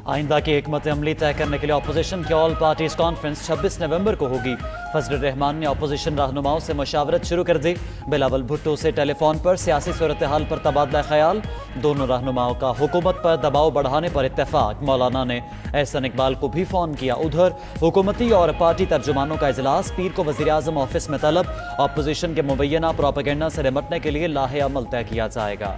आइंदा की हिकमत अमली तय करने के लिए अपोजिशन की ऑल पार्टीज कॉन्फ्रेंस 26 नवंबर को होगी। फजल रहमान ने अपोजिशन रहनुमाओं से मुशावरत शुरू कर दी। बिलावल भुट्टो से टेलीफोन पर सियासी सूरत हाल पर तबादला ख्याल। दोनों रहनुमाओं का हुकूमत पर दबाव बढ़ाने पर इत्तेफाक। मौलाना ने एहसन इकबाल को भी फ़ोन किया। उधर हुकूमती और पार्टी तर्जुमानों का इजलास, पीर को वज़ीर आज़म ऑफिस में तलब। अपोजिशन के मुबैना प्रोपेगेंडा से निपटने के लिए लाहे अमल तय किया जाएगा।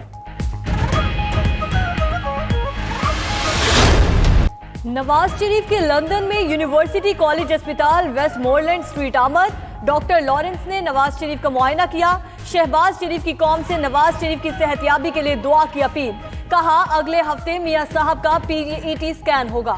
नवाज शरीफ के लंदन में यूनिवर्सिटी कॉलेज अस्पताल वेस्टमोरलैंड स्ट्रीट आमद। डॉक्टर लॉरेंस ने नवाज शरीफ का मुआयना किया। शहबाज शरीफ की कौम से नवाज शरीफ की सेहतयाबी के लिए दुआ की अपील। कहा अगले हफ्ते मियां साहब का PET स्कैन होगा।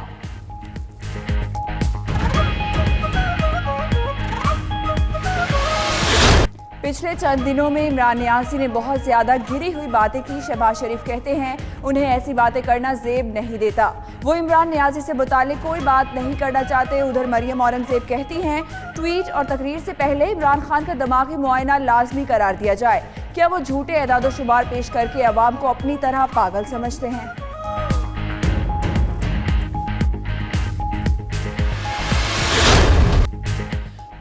पिछले चंद दिनों में इमरान नियाज़ी ने बहुत ज़्यादा घिरी हुई बातें की। शहबाज शरीफ कहते हैं उन्हें ऐसी बातें करना ज़ेब नहीं देता, वो इमरान नियाज़ी से मुतालिक कोई बात नहीं करना चाहते। उधर मरियम औरंगज़ेब कहती हैं ट्वीट और तकरीर से पहले इमरान खान का दिमागी मुआयना लाजमी करार दिया जाए। क्या वो झूठे एदाद शुमार पेश करके अवाम को अपनी तरह पागल समझते हैं?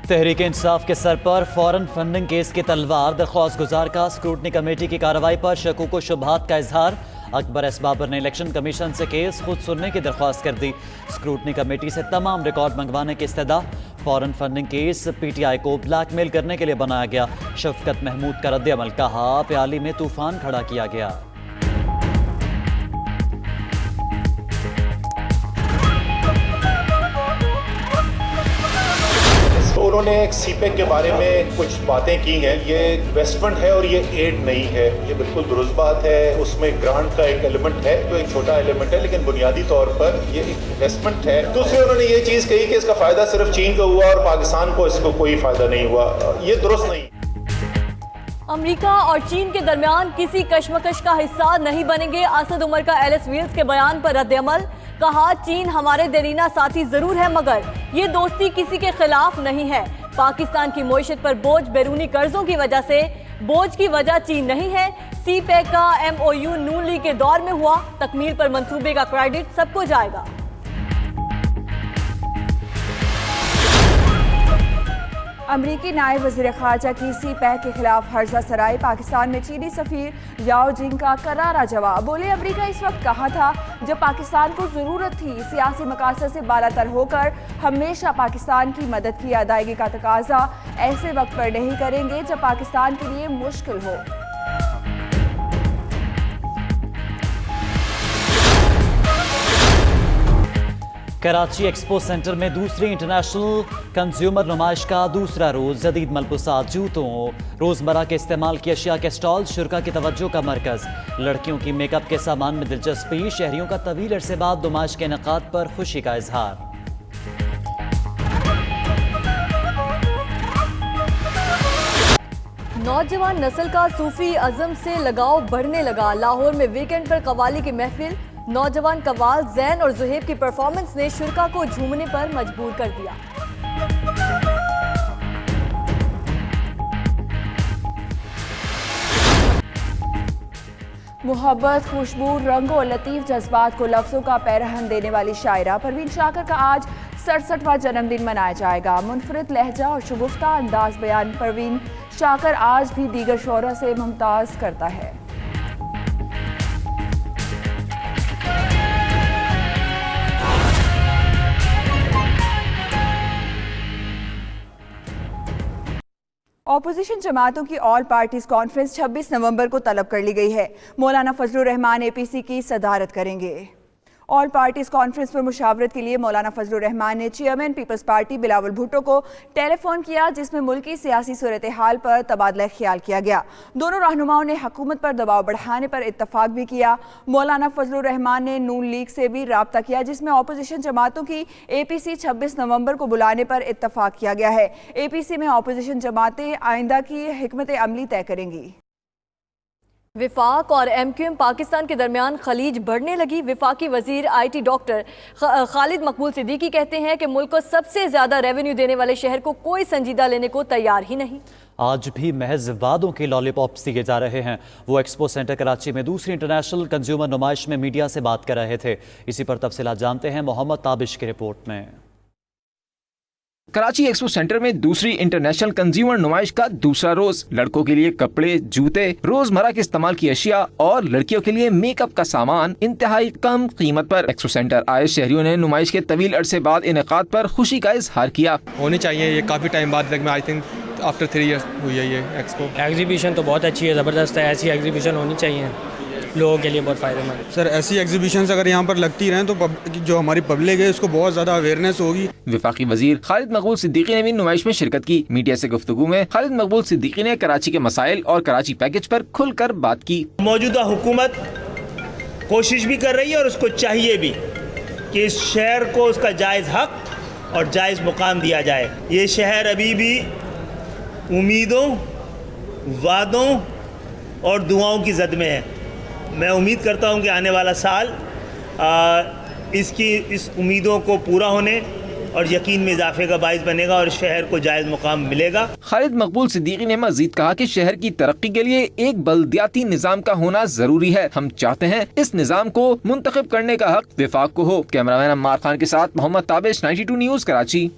तहरीक इंसाफ के सर पर फॉरेन फंडिंग केस की तलवार। दरख्वास्त गुजार का स्क्रूटनी कमेटी की कार्रवाई पर शकूक व शुबहात का इजहार। अकबर एस बाबर ने इलेक्शन कमीशन से केस खुद सुनने की दरख्वास्त कर दी। स्क्रूटनी कमेटी से तमाम रिकॉर्ड मंगवाने की इस्तदा। फॉरेन फंडिंग केस PTI को ब्लैकमेल करने के लिए बनाया गया। शफकत महमूद का रद्द अमल। कहा प्याली में तूफान खड़ा किया गया। उन्होंने एक CPEC के बारे में कुछ बातें की हैं। ये इन्वेस्टमेंट है और ये एड नहीं है, ये बिल्कुल दुरुस्त बात है। उसमें ग्रांट का एक एलिमेंट है, तो एक छोटा एलिमेंट है, लेकिन बुनियादी तौर पर ये एक इन्वेस्टमेंट है। दूसरे उन्होंने ये चीज़ कही कि इसका फ़ायदा सिर्फ चीन को हुआ और पाकिस्तान को इसको कोई फ़ायदा नहीं हुआ। ये दुरुस्त नहीं। अमेरिका और चीन के दरमियान किसी कशमकश का हिस्सा नहीं बनेंगे। असद उमर का एलिस वेल्स के बयान पर रद्द अमल। कहा चीन हमारे देरीना साथी जरूर है, मगर ये दोस्ती किसी के खिलाफ नहीं है। पाकिस्तान की मईशत पर बोझ बैरूनी कर्जों की वजह से, बोझ की वजह चीन नहीं है। CPEC का MOU नून लीग के दौर में हुआ। तकमील पर मंसूबे का क्रेडिट सबको जाएगा। अमरीकी नायब वज़ीर ख़ारजा की CPEC के खिलाफ हर्जा सराय। पाकिस्तान में चीनी सफ़ीर याओ जिंग का करारा जवाब। बोले अमरीका इस वक्त कहाँ था जब पाकिस्तान को ज़रूरत थी। सियासी मकासद से बालातर होकर हमेशा पाकिस्तान की मदद की अदायगी का तकाजा ऐसे वक्त पर नहीं करेंगे जब पाकिस्तान के लिए मुश्किल हो। कराची एक्सपो सेंटर में दूसरी इंटरनेशनल कंज्यूमर नुमाइश का दूसरा रोज। जदीद मलबूसात, जूतों, रोजमर्रा के इस्तेमाल की अशिया के स्टॉल शुरा की तवज्जो का मरकज। लड़कियों की मेकअप के सामान में दिलचस्पी। शहरियों का तवील अरसे बाद नुमाइश के इनेकाद पर खुशी का इजहार। नौजवान नस्ल का सूफी अज़म से लगाव बढ़ने लगा। लाहौर में वीकेंड पर कव्वाली की महफिल। नौजवान कव्वाल जैन और जुहेब की परफॉर्मेंस ने शुरा को झूमने पर मजबूर कर दिया। मोहब्बत, खुशबू, रंग और लतीफ़ जज्बात को लफ्ज़ों का पैरहन देने वाली शायरा परवीन शाकर का आज 67वां जन्मदिन मनाया जाएगा। मुनफरिद लहजा और शगुफ्ता अंदाज बयान परवीन शाकर आज भी दीगर शोरा से मुमताज़ करता है। अपोजिशन जमातों की ऑल पार्टीज कॉन्फ्रेंस 26 नवंबर को तलब कर ली गई है। मौलाना फजलुर रहमान APC की सदारत करेंगे। ऑल पार्टीज कॉन्फ्रेंस पर मुशावरत के लिए मौलाना फजलुर रहमान ने chairman Peoples Party Bilawal Bhutto को टेलीफोन किया, जिसमें मुल्क की सियासी सूरत हाल पर तबादला ख्याल किया गया। दोनों रहनुमाओं ने हुकूमत पर दबाव बढ़ाने पर इत्तफाक भी किया। मौलाना फजलुर रहमान ने नून लीग से भी राब्ता किया, जिसमें अपोजिशन जमातों की APC 26 नवंबर को बुलाने पर इत्तफाक किया गया है। APC में अपोजिशन जमातें आइंदा की हिकमत अमली तय करेंगी। विफाक और MQM पाकिस्तान के दरमियान खलीज बढ़ने लगी। विफाकी वजीर IT डॉक्टर खालिद मकबूल सिद्दीकी कहते हैं कि मुल्क को सबसे ज्यादा रेवेन्यू देने वाले शहर को कोई संजीदा लेने को तैयार ही नहीं। आज भी महज वादों के लॉलीपॉप्स दिए जा रहे हैं। वो एक्सपो सेंटर कराची में दूसरी इंटरनेशनल कंज्यूमर नुमाइश में मीडिया से बात कर रहे थे। इसी पर तफसीलात जानते हैं मोहम्मद ताबिश की रिपोर्ट में। कराची एक्सपो सेंटर में दूसरी इंटरनेशनल कंज्यूमर नुमाइश का दूसरा रोज लड़कों के लिए कपड़े, जूते, रोजमर्रा के इस्तेमाल की अशिया और लड़कियों के लिए मेकअप का सामान इंतहाई कम कीमत पर एक्सपो सेंटर आए शहरियों ने नुमाइश के तवील अरसे बाद इनेकाद पर खुशी का इजहार किया। होनी चाहिए, ये काफ़ी टाइम बाद आई थिंक आफ्टर 3 years हुई है ये एक्सपो। एग्जीबिशन तो बहुत अच्छी है, ज़बरदस्त है। ऐसी एग्जीबिशन होनी चाहिए, लोगों के लिए बहुत फ़ायदेमंद। सर ऐसी एग्जीबिशंस अगर यहाँ पर लगती रहें तो जो हमारी पब्लिक है उसको बहुत ज़्यादा अवेयरनेस होगी। वफाकी वजीर खालिद मकबूल सिद्दीकी ने भी नुमाइश में शिरकत की। मीडिया से गुफ्तगू में खालिद मकबूल सिद्दीकी ने कराची के मसाइल और कराची पैकेज पर खुलकर बात की। मौजूदा हुकूमत कोशिश भी कर रही है और उसको चाहिए भी कि इस शहर को उसका जायज़ हक और जायज़ मुकाम दिया जाए। ये शहर अभी भी उम्मीदों, वादों और दुआओं की जद में है। मैं उम्मीद करता हूं कि आने वाला साल इस उम्मीदों को पूरा होने और यकीन में इजाफे का बाइस बनेगा और शहर को जायज़ मुकाम मिलेगा। खालिद मकबूल सिद्दीकी ने मजीद कहा कि शहर की तरक्की के लिए एक बल्दियाती निज़ाम का होना जरूरी है। हम चाहते हैं इस निज़ाम को मुंतखब करने का हक वफाक को हो। कैमरामैन अम्मार खान के साथ मोहम्मद ताबिश, 92 न्यूज़ कराची।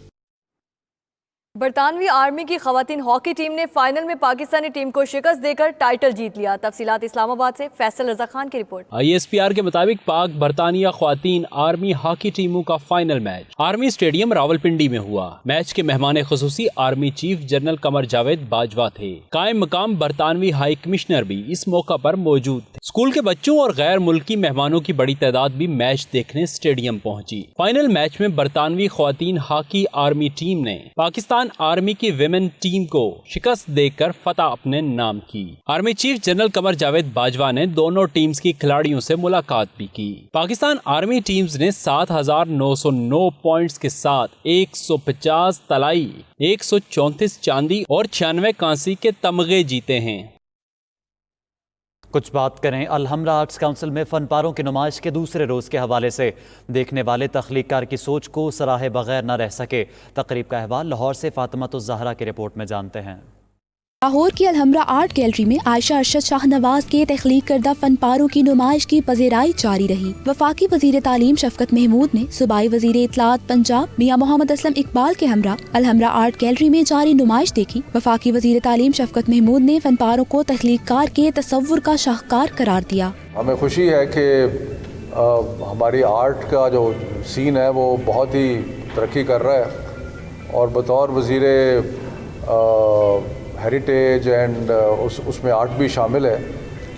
बरतानवी आर्मी की खवातीन हॉकी टीम ने फाइनल में पाकिस्तानी टीम को शिकस्त देकर टाइटल जीत लिया। तफसीलात इस्लामाबाद से फैसल रजा खान की रिपोर्ट। ISPR के मुताबिक पाक बरतानिया ख्वातीन आर्मी हॉकी टीमों का final match army stadium Rawalpindi में हुआ। मैच के मेहमान खुसूसी army chief general Qamar Javed Bajwa थे। कायम मकाम बरतानवी हाई कमिश्नर भी इस मौका पर मौजूद थे। स्कूल के बच्चों और गैर मुल्की मेहमानों की बड़ी तादाद भी मैच देखने स्टेडियम पहुंची। फाइनल मैच में बरतानवी ख्वातीन हॉकी आर्मी टीम ने पाकिस्तान आर्मी की विमेन टीम को शिकस्त देकर फतह अपने नाम की। Army chief general Qamar Javed Bajwa ने दोनों टीम्स की खिलाड़ियों से मुलाकात भी की। पाकिस्तान आर्मी टीम्स ने 7,909 पॉइंट्स के साथ 150 तलाई, 134 चांदी और 96 कांसी के तमगे जीते हैं। कुछ बात करें अलहमरा आर्ट्स काउंसिल में फनपारों की नुमाइश के दूसरे रोज़ के हवाले से। देखने वाले तख्लीक़कार की सोच को सराहे बगैर न रह सके। तकरीब का अहवाल लाहौर से फातिमा ज़हरा की रिपोर्ट में जानते हैं। लाहौर की अलहमरा आर्ट गैलरी में आयशा अरशद शाहनवाज के तख्लीक करदा फनपारों की नुमाइश की पज़ीराई जारी रही। वफाकी वज़ीर तालीम शफकत महमूद ने सूबाई वज़ीर इत्तलात पंजाब मियां मोहम्मद असलम इकबाल के हमरा अलहमरा आर्ट गैलरी में जारी नुमाइश देखी। वफाकी वज़ीर तालीम शफकत महमूद ने फनपारों को तख्लीककार के तसव्वुर का शाहकार करार दिया। हमें खुशी है कि हमारी आर्ट का जो सीन है वो बहुत ही तरक्की कर रहा है और बतौर वज़ीर हेरिटेज एंड उसमें आर्ट भी शामिल है,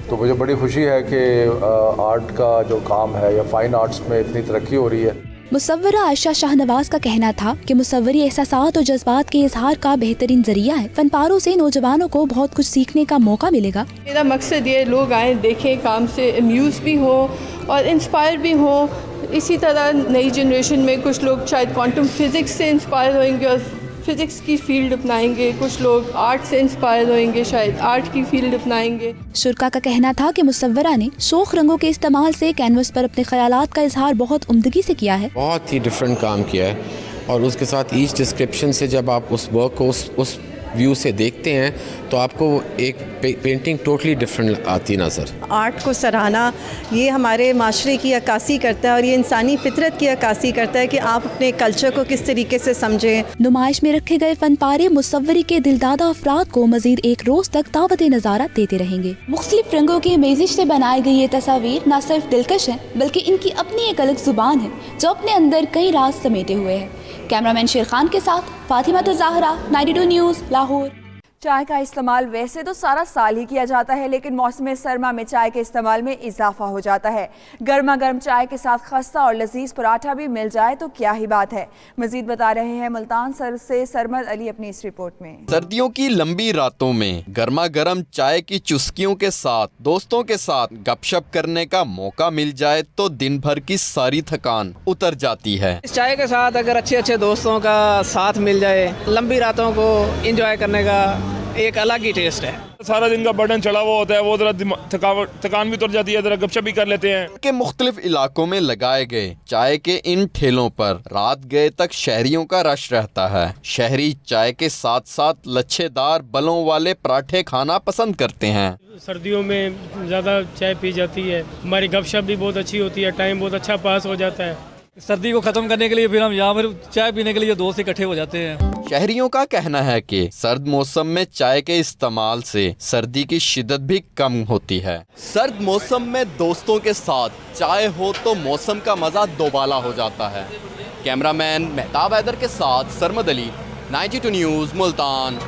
तो मुझे बड़ी खुशी है कि आर्ट का जो काम है या फाइन आर्ट्स में इतनी तरक्की हो रही है। मुसव्वरा आयशा शाहनवाज का कहना था कि मुसव्वरी एहसासात और जज्बात के इजहार का बेहतरीन जरिया है। फनपारों से नौजवानों को बहुत कुछ सीखने का मौका मिलेगा। मेरा मकसद ये लोग आए, देखें, काम से अम्यूज़ भी हो और इंस्पायर भी हो। इसी तरह नई जनरेशन में कुछ लोग शायद क्वांटम फिज़िक्स से इंस्पायर होंगे और फिज़िक्स की फील्ड अपनाएंगे, कुछ लोग आर्ट से इंस्पायर होंगे, शायद आर्ट की फील्ड अपनाएंगे। शुरका का कहना था कि मुसव्वरा ने शोख रंगों के इस्तेमाल से कैनवस पर अपने ख्यालात का इजहार बहुत उम्दगी से किया है। बहुत ही डिफरेंट काम किया है और उसके साथ ईच डिस्क्रिप्शन से जब आप उस वर्क को उस व्यू से देखते हैं तो आपको एक पेंटिंग टोटली डिफरेंट आती नज़र। आर्ट को सराहना ये हमारे माशरे की अक्कासी करता है और ये इंसानी फितरत की अक्कासी करता है कि आप अपने कल्चर को किस तरीके से समझें। नुमाइश में रखे गए फनपारे मुसव्वरी के दिलदादा अफराद को मजीद एक रोज तक दावत नज़ारा देते रहेंगे। मुख्तलिफ रंगों की मेजिश से बनाई गई ये तस्वीर न सिर्फ दिलकश है बल्कि इनकी अपनी एक अलग जुबान है जो अपने अंदर कई राज समेटे हुए है। कैमरामैन शेर खान के साथ फातिमा ज़हरा, 92 न्यूज़, लाहौर। चाय का इस्तेमाल वैसे तो सारा साल ही किया जाता है, लेकिन मौसम सरमा में चाय के इस्तेमाल में इजाफा हो जाता है। गर्मा गर्म चाय के साथ खस्ता और लजीज पराठा भी मिल जाए तो क्या ही बात है। मजीद बता रहे हैं मुल्तान से सरमद अली अपनी इस रिपोर्ट में। सर्दियों की लंबी रातों में गर्मा गर्म चाय की चुस्कियों के साथ दोस्तों के साथ गपशप करने का मौका मिल जाए तो दिन भर की सारी थकान उतर जाती है। इस चाय के साथ अगर अच्छे अच्छे दोस्तों का साथ मिल जाए, लंबी रातों को एंजॉय करने का एक अलग ही टेस्ट है। सारा दिन का बर्डन चढ़ा हुआ होता है, वो जरा थकान भी उतर जाती है, जरा गपशप भी कर लेते हैं। के मुख्तलिफ इलाकों में लगाए गए चाय के इन ठेलों पर रात गए तक शहरियों का रश रहता है। शहरी चाय के साथ साथ लच्छेदार बलों वाले पराठे खाना पसंद करते हैं। सर्दियों में ज़्यादा चाय पी जाती है, हमारी गपशप भी बहुत अच्छी होती है, टाइम बहुत अच्छा पास हो जाता है। सर्दी को ख़त्म करने के लिए फिर हम यहाँ पर चाय पीने के लिए दोस्त इकट्ठे हो जाते हैं। शहरियों का कहना है कि सर्द मौसम में चाय के इस्तेमाल से सर्दी की शिद्दत भी कम होती है। सर्द मौसम में दोस्तों के साथ चाय हो तो मौसम का मज़ा दोबाला हो जाता है। कैमरामैन मेहताब हैदर के साथ सरमद अली, 92 न्यूज़, मुल्तान।